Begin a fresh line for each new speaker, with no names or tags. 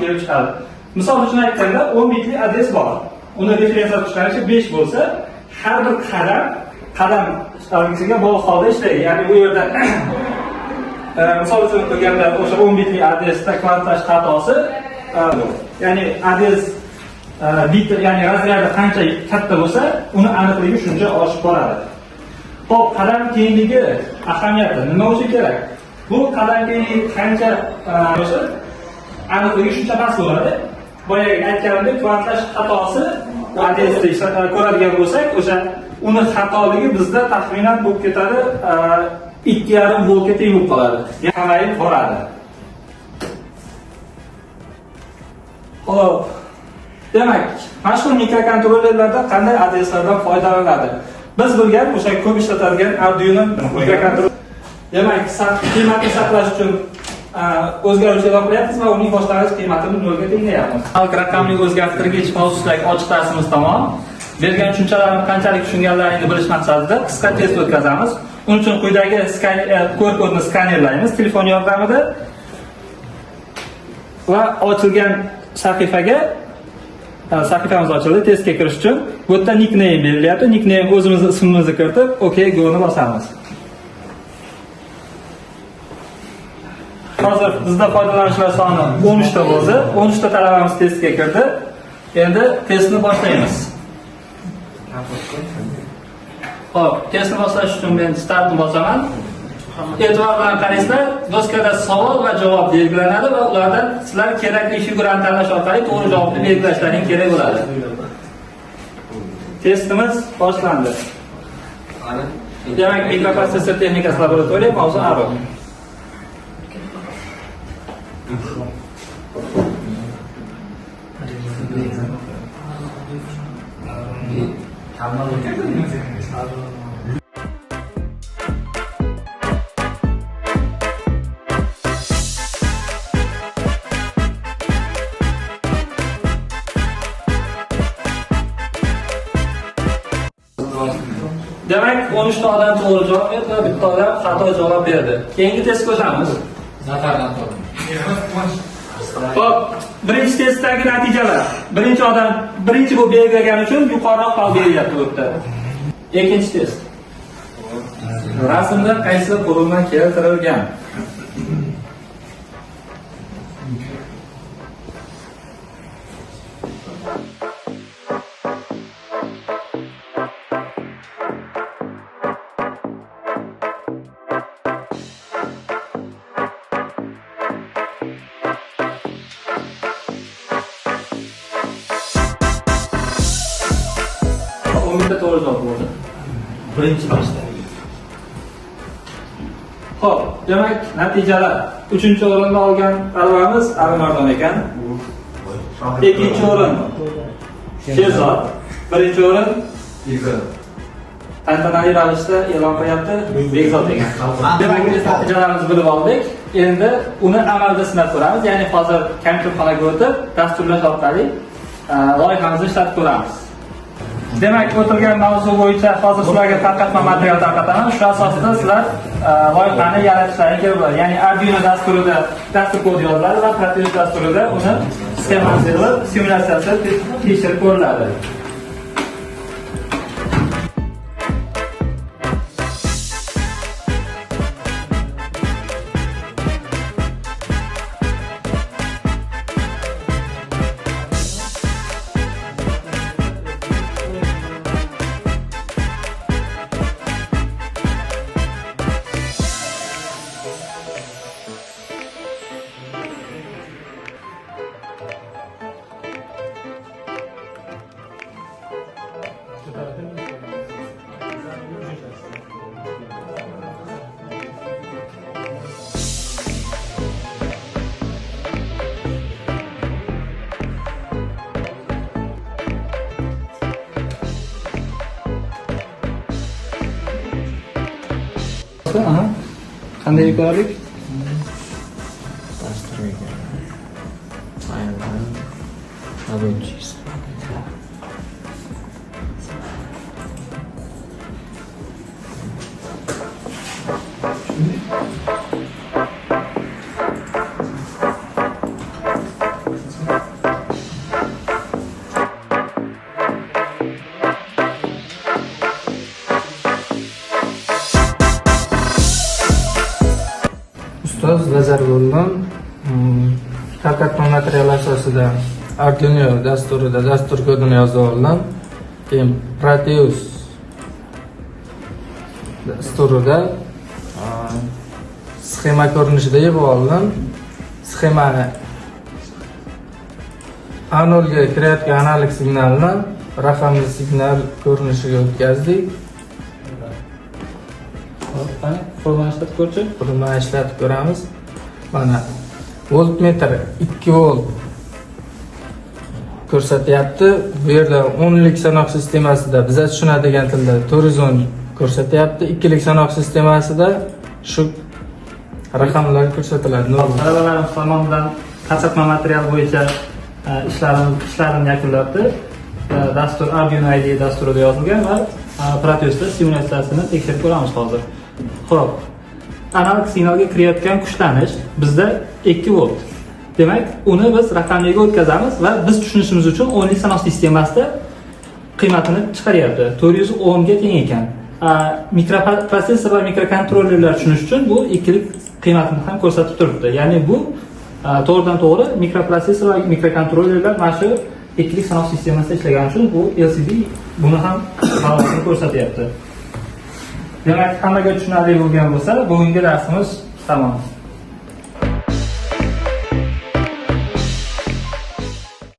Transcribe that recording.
kelib chiqadi. Misol uchun aytganda 10 bitli adres bor. Uni referensiya chiqarishi 5 bo'lsa, har bir qadam istalgisiga bog'liq holda ishlaydi. Ya'ni u yerda misol uchun qilganda o'sha 10 bitli adresda kvantlash xatosi, ya'ni adres bit, ya'ni razryadi qancha katta bo'lsa, uni aniqligi shuncha oshib boradi. Xo'p, qadam kengligi ahamiyati nima uchun kerak? Bu qadam kengligi qancha bo'lsa, aniqligi shuncha past bo'ladi. Boyagi aytganimdek, kvantlash xatosi adresda ko'radigan bo'lsak, o'sha uni xatoligi bizda taxminan bo'lib ketadi 2,5 voltga teng bo'lib qoladi. Kamayib boradi. Xo'p. Demak, mashhur mikrokontrollerlarda qanday adreslardan foydalaniladi? Biz bilgan o'sha ko'p ishlatadigan Arduino mikrokontroller. Demak, qiymatni saqlash uchun o'zgaruvchi e'lon qilyapmiz va uning boshlang'ich qiymatini 0 ga tenglayapmiz. Xalq raqamli o'zgartirgich mavzusidagi ochiq darsimiz tamom. Bergan tushunchalarni qanchalik tushunganlaringni bilish maqsadida qisqa test o'tkazamiz. Uning uchun quyidagi QR kodni skanerlaymiz telefon yordamida va ochilgan sahifamiz ochildi. Testga kirish uchun bu yerda nickname berilyapti. Nickname o'zimizning ismimizni kiritib, OK go ni bosamiz. Hozir bizda foydalanuvchilar soni 13 ta bo'ldi. 13 ta talabamiz testga kirdi. Endi testni boshlaymiz. Xo'p, testni boshlash uchun men startni bosaman. E'tibor bilan qaranglar, doskada savol va javob belgilanadi va ulardan sizlar kerakli figurani tanlash orqali to'g'ri javobni belgilashlaring kerak bo'ladi. Testimiz boshlandi. Demak, mikroprosessor texnikasi laboratoriya mavzu aro. Demak, 13 ta odam to'g'ri javob berdi va bitta odam xato javob berdi. Keyingi testga o'tamiz. Zafardan to'g'ri. Xo'p, birinchi testdagi natijalar. Birinchi odam birinchi bo'lib belgilagani uchun yuqoriroq ball berilyapti bu yerda. Ikkinchi test. Rasmda qaysi qurilma keltirilgan? Bitta to'g'ri javob bo'ldi. Birinchi testda. Xo'p, demak, natijalar. 3-o'rinni olgan talabamiz Alimardon ekan. 2-o'rin Sherzod, 1-o'rin Bekzod. Tantanali ravishda e'lon qilyapti Bekzod ekan. Demak, biz natijalarimizni bilib oldik. Endi uni amalda sinab ko'ramiz. Ya'ni hozir kompyuterxonaga o'tib, dasturlash orqali loyihamizni ishlatib ko'ramiz. Demak, o'tilgan mavzu bo'yicha hozir sizlarga tarqatma material tarqataman. Shu asosida sizlar loyihani yaratishlaringiz kerak bo'ladi. Ya'ni Arduino dasturida dastur kodi yoziladi va Proteus dasturida uni sxemasi yozilib, simulyatsiyasi tekshirib ko'riladi. Aha. Qanday yuqorik?
bajarib bo'ldim. Tarqatma material asosida Arduino dasturida dastur kodini yozib oldim. Keyin Proteus dasturida sxema ko'rinishida yig'ib oldim. Sxemani anodga kirayotgan analog signalni raqamli signal ko'rinishiga o'tkazdik.
Hop, qani qurilmani ishlatib ko'rchi.
Qurilmani ishlatib ko'ramiz. Mana voltmetr 2 volt ko'rsatyapti. Bu yerda 10 lik sanoq sistemasida biza tushunadigan tilda 410 ko'rsatyapti. 2 lik sanoq sistemasida shu raqamlar ko'rsatiladi.
Talabalarimiz tomonidan ko'rsatma material bo'yicha ishlarini yakunlabdi. Dastur Arduino IDE dasturida yozilgan va Proteusda simulyatsiyasini tekshirib ko'ramiz hozir. Xo'p, analog signalga kirayotgan kuchlanish bizda 2 volt. Demak, uni biz raqamliga o'tkazamiz va biz tushunishimiz uchun 10 lik sanoq sistemasida qiymatini chiqaryapti. 410 ga teng ekan. Mikroprotsessor va mikrokontrollerlar tushunish uchun bu 2 lik qiymatini ham ko'rsatib turibdi. Ya'ni bu to'g'ridan to'g'ri mikroprotsessor va mikrokontrollerlar mana shu 2 lik sanoq sistemasida ishlagani uchun bu LCD buni ham balonsini ko'rsatyapti. Demak, hammaga tushunarli bo'lgan bo'lsa, bugungi darsimiz tamom.